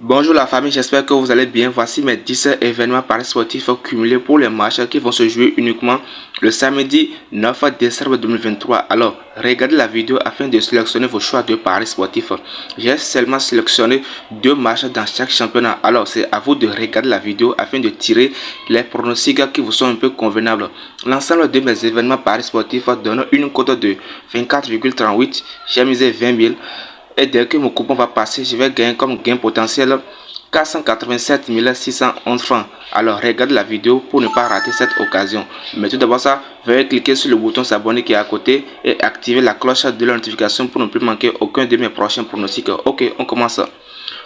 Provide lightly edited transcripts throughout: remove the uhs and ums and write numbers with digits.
Bonjour la famille, j'espère que vous allez bien. Voici mes 10 événements paris sportifs cumulés pour les matchs qui vont se jouer uniquement le samedi 9 décembre 2023. Alors, regardez la vidéo afin de sélectionner vos choix de paris sportifs. J'ai seulement sélectionné 2 matchs dans chaque championnat. Alors, c'est à vous de regarder la vidéo afin de tirer les pronostics qui vous sont un peu convenables. L'ensemble de mes événements paris sportifs donne une cote de 24,38. J'ai misé 20 000. Et dès que mon coupon va passer, je vais gagner comme gain potentiel 487 611 francs. Alors regarde la vidéo pour ne pas rater cette occasion. Mais tout d'abord ça, veuillez cliquer sur le bouton s'abonner qui est à côté et activer la cloche de la notification pour ne plus manquer aucun de mes prochains pronostics. Ok, on commence.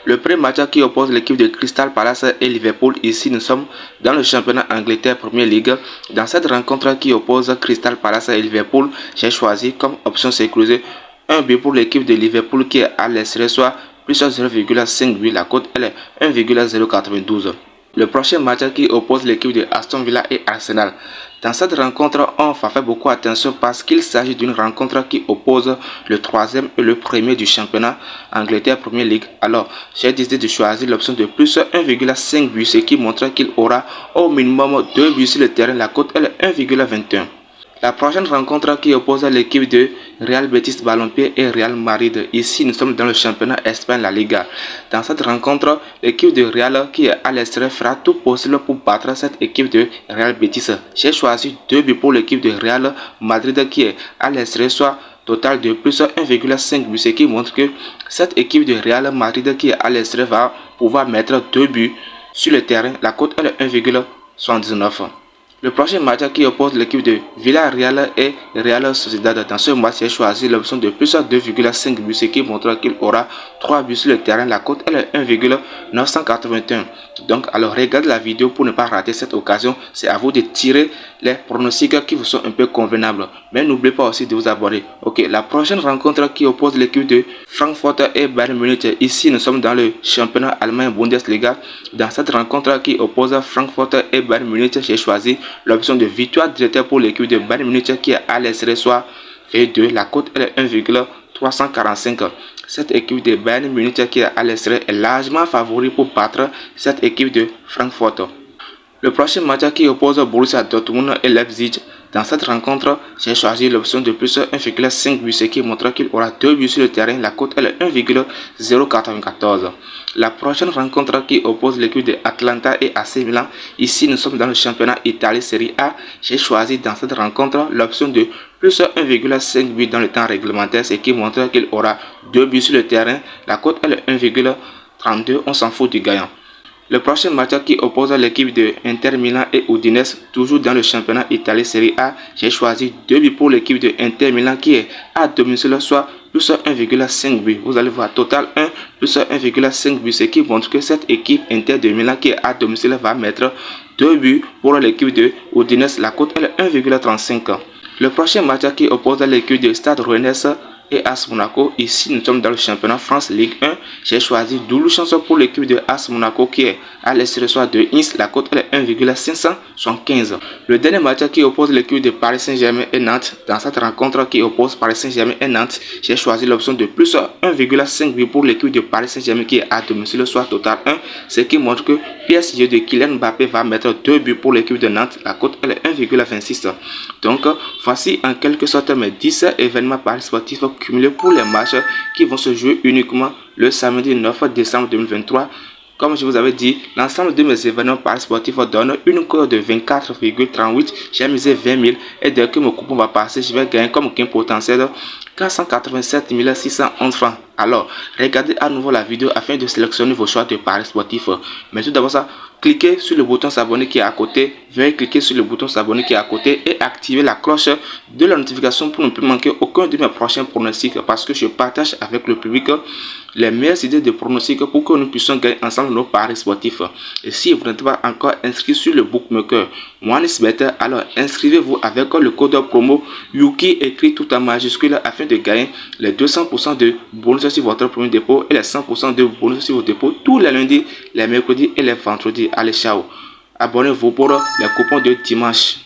Le premier match qui oppose l'équipe de Crystal Palace et Liverpool. Ici, nous sommes dans le championnat Angleterre Premier League. Dans cette rencontre qui oppose Crystal Palace et Liverpool, j'ai choisi comme option sécurisée un but pour l'équipe de Liverpool qui est à l'extérieur, soit plus 0,5 la cote elle est 1,092. Le prochain match qui oppose l'équipe de Aston Villa et Arsenal. Dans cette rencontre, on va faire beaucoup attention parce qu'il s'agit d'une rencontre qui oppose le troisième et le premier du championnat Angleterre Premier League. Alors, j'ai décidé de choisir l'option de plus 1,5 buts, ce qui montre qu'il aura au minimum 2 buts sur le terrain. La cote elle est 1,21. La prochaine rencontre qui oppose l'équipe de Real Betis Balompié et Real Madrid. Ici, nous sommes dans le championnat Espagne, la Liga. Dans cette rencontre, l'équipe de Real qui est à l'extérieur fera tout possible pour battre cette équipe de Real Betis. J'ai choisi 2 buts pour l'équipe de Real Madrid qui est à l'extérieur, soit total de plus 1,5 buts, ce qui montre que cette équipe de Real Madrid qui est à l'extérieur va pouvoir mettre 2 buts sur le terrain. La cote est 1,79. Le prochain match qui oppose l'équipe de Villarreal et Real Sociedad. Dans ce match, j'ai choisi l'option de plus 2,5 buts, ce qui montre qu'il aura 3 buts sur le terrain. La cote est 1,981. Donc, alors regarde la vidéo pour ne pas rater cette occasion. C'est à vous de tirer les pronostics qui vous sont un peu convenables. Mais n'oubliez pas aussi de vous abonner. Ok, la prochaine rencontre qui oppose l'équipe de Francfort et Bayern Munich. Ici, nous sommes dans le championnat allemand Bundesliga. Dans cette rencontre qui oppose Francfort et Bayern Munich, j'ai choisi l'option de victoire directe pour l'équipe de Bayern Munich qui est à l'extérieur, soit V2. La cote est 1,345. Cette équipe de Bayern Munich qui est à l'extérieur est largement favori pour battre cette équipe de Francfort. Le prochain match qui oppose Borussia Dortmund et Leipzig. Dans cette rencontre, j'ai choisi l'option de plus 1,5 buts, ce qui montre qu'il aura 2 buts sur le terrain. La cote est 1,094. La prochaine rencontre qui oppose l'équipe de Atlanta et AC Milan. Ici, nous sommes dans le championnat Italie Serie A. J'ai choisi dans cette rencontre l'option de plus 1,5 buts dans le temps réglementaire, ce qui montre qu'il aura 2 buts sur le terrain. La cote est 1,32. On s'en fout du gagnant. Le prochain match qui oppose l'équipe de Inter Milan et Udinese, toujours dans le championnat Italie Serie A, j'ai choisi 2 buts pour l'équipe de Inter Milan qui est à domicile, soit plus 1,5 buts. Vous allez voir, total 1 plus 1,5 buts, ce qui montre que cette équipe Inter de Milan qui est à domicile va mettre 2 buts pour l'équipe de Udinese. La cote est 1,35. Le prochain match qui oppose l'équipe de Stade Rennais et AS Monaco. Ici, nous sommes dans le championnat France Ligue 1. J'ai choisi double chance pour l'équipe de AS Monaco qui est à l'extérieur de Nice. La cote est 1,575. Le dernier match qui oppose l'équipe de Paris Saint-Germain et Nantes. Dans cette rencontre qui oppose Paris Saint-Germain et Nantes, j'ai choisi l'option de plus 1,5 but pour l'équipe de Paris Saint-Germain qui est à domicile, soit total 1. Ce qui montre que PSG de Kylian Mbappé va mettre 2 buts pour l'équipe de Nantes. La cote est 1,26. Donc, voici en quelque sorte mes 10 événements paris sportifs cumulés pour les matchs qui vont se jouer uniquement le samedi 9 décembre 2023. Comme je vous avais dit, l'ensemble de mes événements paris sportifs donne une cote de 24,38. J'ai misé 20 000 et dès que mon coupon va passer, je vais gagner comme gain potentiel 487 611 francs. Alors, regardez à nouveau la vidéo afin de sélectionner vos choix de paris sportifs. Mais tout d'abord ça, cliquez sur le bouton s'abonner qui est à côté. Veuillez cliquer sur le bouton s'abonner qui est à côté et activer la cloche de la notification pour ne plus manquer aucun de mes prochains pronostics, parce que je partage avec le public les meilleures idées de pronostics pour que nous puissions gagner ensemble nos paris sportifs. Et si vous n'êtes pas encore inscrit sur le bookmaker OneXBet, alors inscrivez-vous avec le code promo Yuki écrit tout en majuscule afin de gagner les 200% de bonus sur votre premier dépôt et les 100% de bonus sur vos dépôts tous les lundis, les mercredis et les vendredis. Allez, ciao! Abonnez-vous pour les coupons de dimanche.